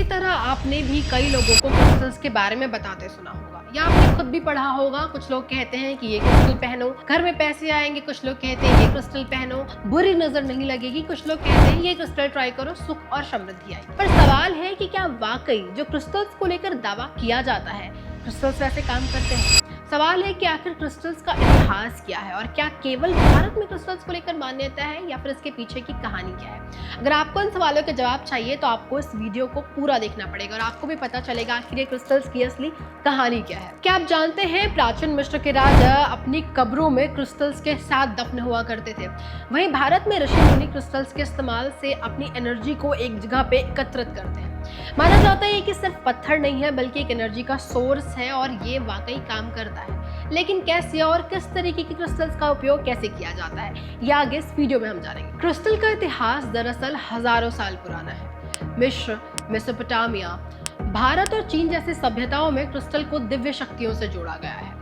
तरह आपने भी कई लोगों को क्रिस्टल्स के बारे में बताते सुना होगा या आपने खुद भी पढ़ा होगा। कुछ लोग कहते हैं कि ये क्रिस्टल पहनो, घर में पैसे आएंगे। कुछ लोग कहते हैं ये क्रिस्टल पहनो, बुरी नजर नहीं लगेगी। कुछ लोग कहते हैं ये क्रिस्टल ट्राई करो, सुख और समृद्धि आएगी। पर सवाल है कि क्या वाकई जो क्रिस्टल्स को लेकर दावा किया जाता है, क्रिस्टल्स वैसे काम करते हैं? सवाल है कि आखिर क्रिस्टल्स का इतिहास क्या है और क्या केवल भारत में क्रिस्टल्स को लेकर मान्यता है या फिर इसके पीछे की कहानी क्या है। अगर आपको इन सवालों के जवाब चाहिए तो आपको इस वीडियो को पूरा देखना पड़ेगा और आपको भी पता चलेगा आखिर ये क्रिस्टल्स की असली कहानी क्या है। क्या आप जानते हैं प्राचीन मिस्र के राजा अपनी कब्रों में क्रिस्टल्स के साथ दफन हुआ करते थे। वहीं भारत में ऋषि मुनि क्रिस्टल्स के इस्तेमाल से अपनी एनर्जी को एक जगह पे एकत्रित करते हैं। माना जाता है कि सिर्फ पत्थर नहीं है बल्कि एक एनर्जी का सोर्स है और ये वाकई काम करता है। लेकिन कैसे और किस तरीके की क्रिस्टल्स का उपयोग कैसे किया जाता है, ये आगे इस वीडियो में हम जानेंगे। क्रिस्टल का इतिहास दरअसल हजारों साल पुराना है। मिस्र, मेसोपोटामिया, भारत और चीन जैसी सभ्यताओं में क्रिस्टल को दिव्य शक्तियों से जोड़ा गया है।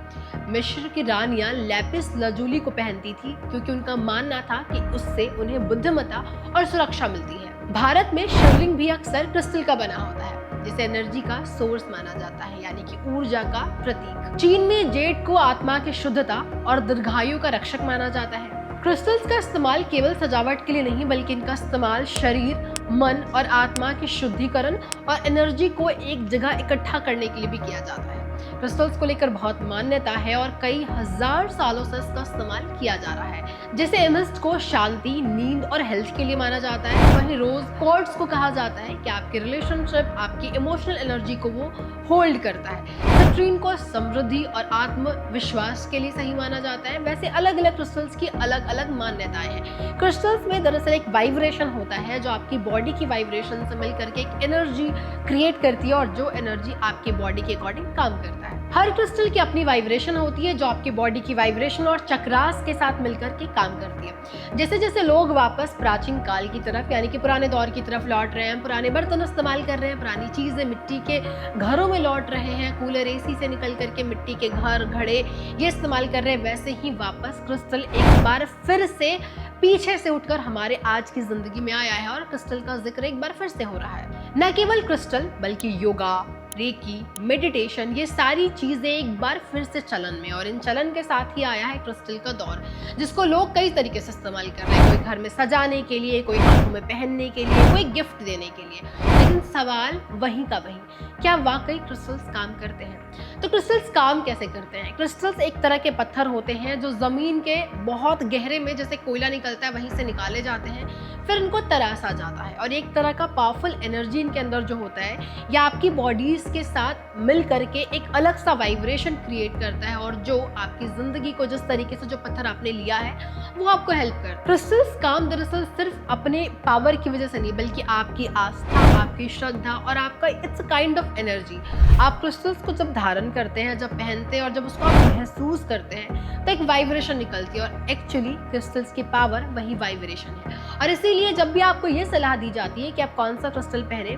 मिस्र की रानियां लैपिस लजूली को पहनती थी क्योंकि उनका मानना था कि उससे उन्हें बुद्धिमत्ता और सुरक्षा मिलती है। भारत में शिवलिंग भी अक्सर क्रिस्टल का बना होता है जिसे एनर्जी का सोर्स माना जाता है, यानी कि ऊर्जा का प्रतीक। चीन में जेड को आत्मा की शुद्धता और दीर्घायु का रक्षक माना जाता है। क्रिस्टल्स का इस्तेमाल केवल सजावट के लिए नहीं बल्कि इनका इस्तेमाल शरीर, मन और आत्मा की शुद्धिकरण और एनर्जी को एक जगह इकट्ठा करने के लिए भी किया जाता है। क्रिस्टल्स को लेकर बहुत मान्यता है और कई हजार सालों से इसका इस्तेमाल किया जा रहा है। जैसे एमिस्ट को शांति, नींद और हेल्थ के लिए माना जाता है। वहीं रोज क्वार्ट्ज को कहा जाता है कि आपकी रिलेशनशिप, आपकी इमोशनल एनर्जी को वो होल्ड करता है। सिट्रीन को समृद्धि और आत्मविश्वास के लिए सही माना जाता है। वैसे अलग अलग क्रिस्टल्स की अलग अलग मान्यताएं हैं। क्रिस्टल्स में दरअसल एक वाइब्रेशन होता है जो आपकी बॉडी की वाइब्रेशन से मिलकर के एक एनर्जी क्रिएट करती है और जो एनर्जी आपकी बॉडी के अकॉर्डिंग काम करता है। हर क्रिस्टल की अपनी वाइब्रेशन होती है जो आपकी बॉडी की वाइब्रेशन और चक्रास के साथ मिलकर के काम करती है। जैसे जैसे लोग वापस प्राचीन काल की तरफ, यानी कि पुराने दौर की तरफ लौट रहे हैं, पुराने बर्तन इस्तेमाल कर रहे हैं, पुरानी चीजें, मिट्टी के घरों में लौट रहे हैं, कूलर, एसी से निकल करके मिट्टी के घर, घड़े ये इस्तेमाल कर रहे हैं, वैसे ही वापस क्रिस्टल एक बार फिर से पीछे से उठकर हमारे आज की जिंदगी में आया है और क्रिस्टल का जिक्र एक बार फिर से हो रहा है। न केवल क्रिस्टल बल्कि योगा, रेकी, मेडिटेशन, ये सारी चीजें एक बार फिर से चलन में, और इन चलन के साथ ही आया है क्रिस्टल का दौर जिसको लोग कई तरीके से इस्तेमाल कर रहे हैं। कोई घर में सजाने के लिए, कोई हाथों में पहनने के लिए, कोई गिफ्ट देने के लिए। लेकिन सवाल वहीं का वहीं, क्या वाकई क्रिस्टल्स काम करते हैं? तो क्रिस्टल्स काम कैसे करते हैं? क्रिस्टल्स एक तरह के पत्थर होते हैं जो जमीन के बहुत गहरे में जैसे कोयला निकलता है वहीं से निकाले जाते हैं, फिर इनको तराशा जाता है और एक तरह का पावरफुल एनर्जी इनके अंदर जो होता है या आपकी बॉडीज के साथ मिल करके एक अलग सा वाइब्रेशन क्रिएट करता है और जो आपकी जिंदगी को, जिस तरीके से जो पत्थर आपने लिया है वो आपको हेल्प करता है। क्रिस्टल्स काम दरअसल सिर्फ अपने पावर की वजह से नहीं बल्कि आपकी आस्था, आपकी श्रद्धा और आपका इट्स काइंड ऑफ एनर्जी। आप क्रिस्टल्स को जब धारण करते हैं, जब पहनते हैं और जब उसको आप महसूस करते हैं तो एक वाइब्रेशन निकलती है और एक्चुअली क्रिस्टल्स की पावर वही वाइब्रेशन है। और इसीलिए जब भी आपको ये सलाह दी जाती है कि आप कौन सा क्रिस्टल पहने,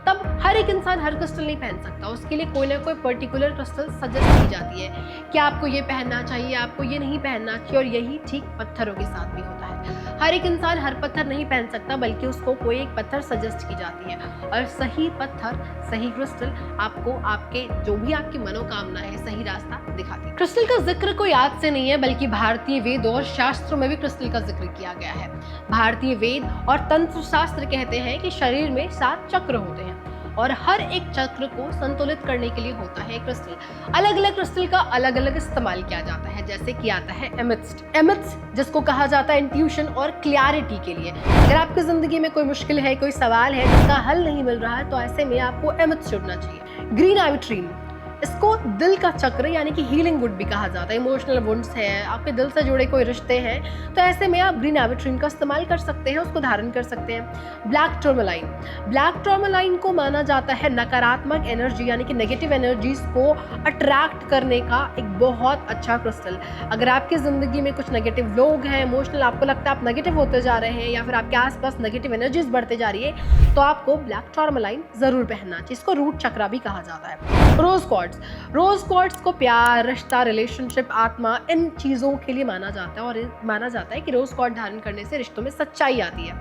तब हर एक इंसान हर क्रिस्टल नहीं पहन सकता। उसके लिए कोई ना कोई पर्टिकुलर क्रिस्टल सजेस्ट की जाती है कि आपको ये पहनना चाहिए, आपको ये नहीं पहनना चाहिए, और यही ठीक पत्थरों के साथ भी होता है। हर एक इंसान हर पत्थर नहीं पहन सकता बल्कि उसको कोई एक पत्थर सजेस्ट की जाती है और सही पत्थर, सही क्रिस्टल आपको आपके जो भी आपकी मनोकामना है सही रास्ता दिखाती है। क्रिस्टल का जिक्र कोई आज से नहीं है बल्कि भारतीय वेद और शास्त्रों में भी क्रिस्टल का जिक्र किया गया है। भारतीय वेद और तंत्र शास्त्र कहते हैं कि शरीर में 7 चक्र होते हैं और हर एक चक्र को संतुलित करने के लिए होता है क्रिस्टल। अलग अलग क्रिस्टल का अलग अलग इस्तेमाल किया जाता है। जैसे कि आता है एमिथ्स्ट जिसको कहा जाता है इंट्यूशन और क्लैरिटी के लिए। अगर आपकी जिंदगी में कोई मुश्किल है, कोई सवाल है जिसका हल नहीं मिल रहा है, तो ऐसे में आपको एमिथ्स्ट चुनना चाहिए। ग्रीन आइविट्रीन, इसको दिल का चक्र यानी कि हीलिंग वुड भी कहा जाता है। इमोशनल वुंड्स है, आपके दिल से जुड़े कोई रिश्ते हैं, तो ऐसे में आप ग्रीन आइविट्रीन का इस्तेमाल कर सकते हैं, उसको धारण कर सकते हैं। ब्लैक टूरमैलाइन को माना जाता है नकारात्मक एनर्जी यानी कि नेगेटिव एनर्जीज को अट्रैक्ट करने का एक बहुत अच्छा क्रिस्टल। अगर आपकी जिंदगी में कुछ नेगेटिव लोग हैं, इमोशनल, आपको लगता है आप नेगेटिव होते जा रहे हैं या फिर आपके आसपास नेगेटिव एनर्जीज बढ़ते जा रही है, तो आपको ब्लैक टूरमैलाइन जरूर पहनना चाहिए। इसको रूट चक्रा भी कहा जाता है। रोज क्वार्ट्ज को प्यार, रिश्ता, रिलेशनशिप, आत्मा, इन चीजों के लिए माना जाता है और माना जाता है कि रोज क्वार्ट्ज धारण करने से रिश्तों में सच्चाई आती है।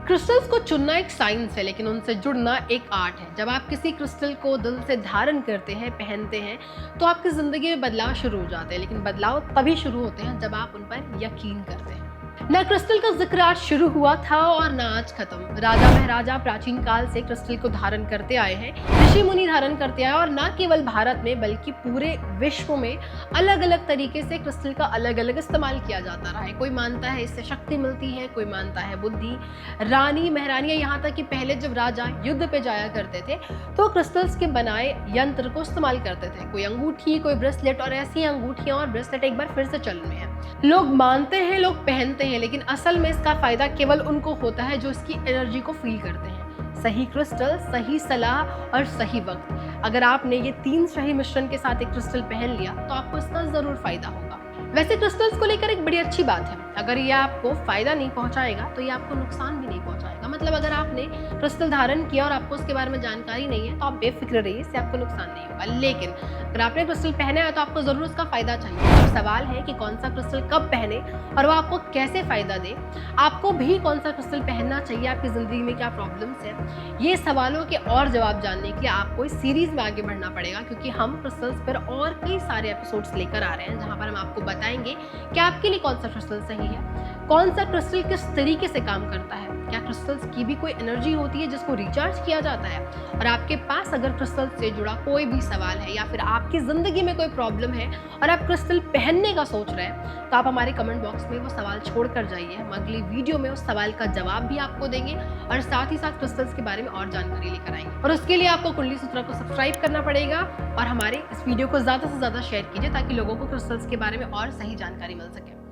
क्रिस्टल्स को चुनना एक साइंस है, लेकिन उनसे जुड़ना एक आर्ट है। जब आप किसी क्रिस्टल को दिल से धारण करते हैं, पहनते हैं, तो आपकी ज़िंदगी में बदलाव शुरू हो जाते हैं। लेकिन बदलाव तभी शुरू होते हैं जब आप उन पर यकीन करते हैं। ना क्रिस्टल का जिक्र आज शुरू हुआ था और ना आज खत्म। राजा महाराजा प्राचीन काल से क्रिस्टल को धारण करते आए हैं, ऋषि मुनि धारण करते आए, और ना केवल भारत में बल्कि पूरे विश्व में अलग अलग तरीके से क्रिस्टल का अलग अलग इस्तेमाल किया जाता रहा है। कोई मानता है इससे शक्ति मिलती है, कोई मानता है बुद्धि। रानी महारानियां, यहाँ तक कि पहले जब राजा युद्ध पे जाया करते थे तो क्रिस्टल्स के बनाए यंत्र को इस्तेमाल करते थे। कोई अंगूठी, कोई ब्रेसलेट, और ऐसी अंगूठियां और ब्रेसलेट एक बार फिर से चलन में है। लोग मानते हैं, लोग पहनते हैं, लेकिन असल में इसका फायदा केवल उनको होता है जो इसकी एनर्जी को फील करते हैं। सही क्रिस्टल, सही सलाह और सही वक्त। अगर आपने ये 3 सही मिश्रण के साथ एक क्रिस्टल पहन लिया तो आपको इसका जरूर फायदा होगा। वैसे क्रिस्टल्स को लेकर एक बड़ी अच्छी बात है, अगर ये आपको फायदा नहीं पहुंचाएगा तो ये आपको नुकसान भी नहीं पहुंचाएगा। मतलब अगर आपने क्रिस्टल धारण किया और आपको उसके बारे में जानकारी नहीं है तो आप बेफिक्र रहिए, इससे आपको नुकसान नहीं होगा। लेकिन अगर आपने क्रिस्टल पहना है तो आपको जरूर उसका फायदा चाहिए। अब सवाल है कि कौन सा क्रिस्टल कब पहने और वो आपको कैसे फायदा दे। आपको भी कौन सा क्रिस्टल पहनना चाहिए, आपकी जिंदगी में क्या प्रॉब्लम्स है, ये सवालों के और जवाब जानने के लिए आपको इस सीरीज में आगे बढ़ना पड़ेगा, क्योंकि हम क्रिस्टल्स पर और कई सारे एपिसोड्स लेकर आ रहे हैं जहां पर हम आपको बताएंगे कि आपके लिए कौन सा क्रिस्टल सही है, कौन सा क्रिस्टल किस तरीके से काम करता है, क्या क्रिस्टल्स की भी कोई एनर्जी होती है जिसको रिचार्ज किया जाता है। और आपके पास अगर क्रिस्टल से जुड़ा कोई भी सवाल है या फिर आपकी जिंदगी में कोई प्रॉब्लम है और आप क्रिस्टल पहनने का सोच रहे हैं तो आप हमारे कमेंट बॉक्स में वो सवाल छोड़ कर जाइए। हम अगली वीडियो में उस सवाल का जवाब भी आपको देंगे और साथ ही साथ क्रिस्टल्स के बारे में और जानकारी लेकर आएंगे। और उसके लिए आपको कुंडली सूत्रा को सब्सक्राइब करना पड़ेगा और हमारे इस वीडियो को ज़्यादा से ज़्यादा शेयर कीजिए ताकि लोगों को क्रिस्टल्स के बारे में और सही जानकारी मिल सके।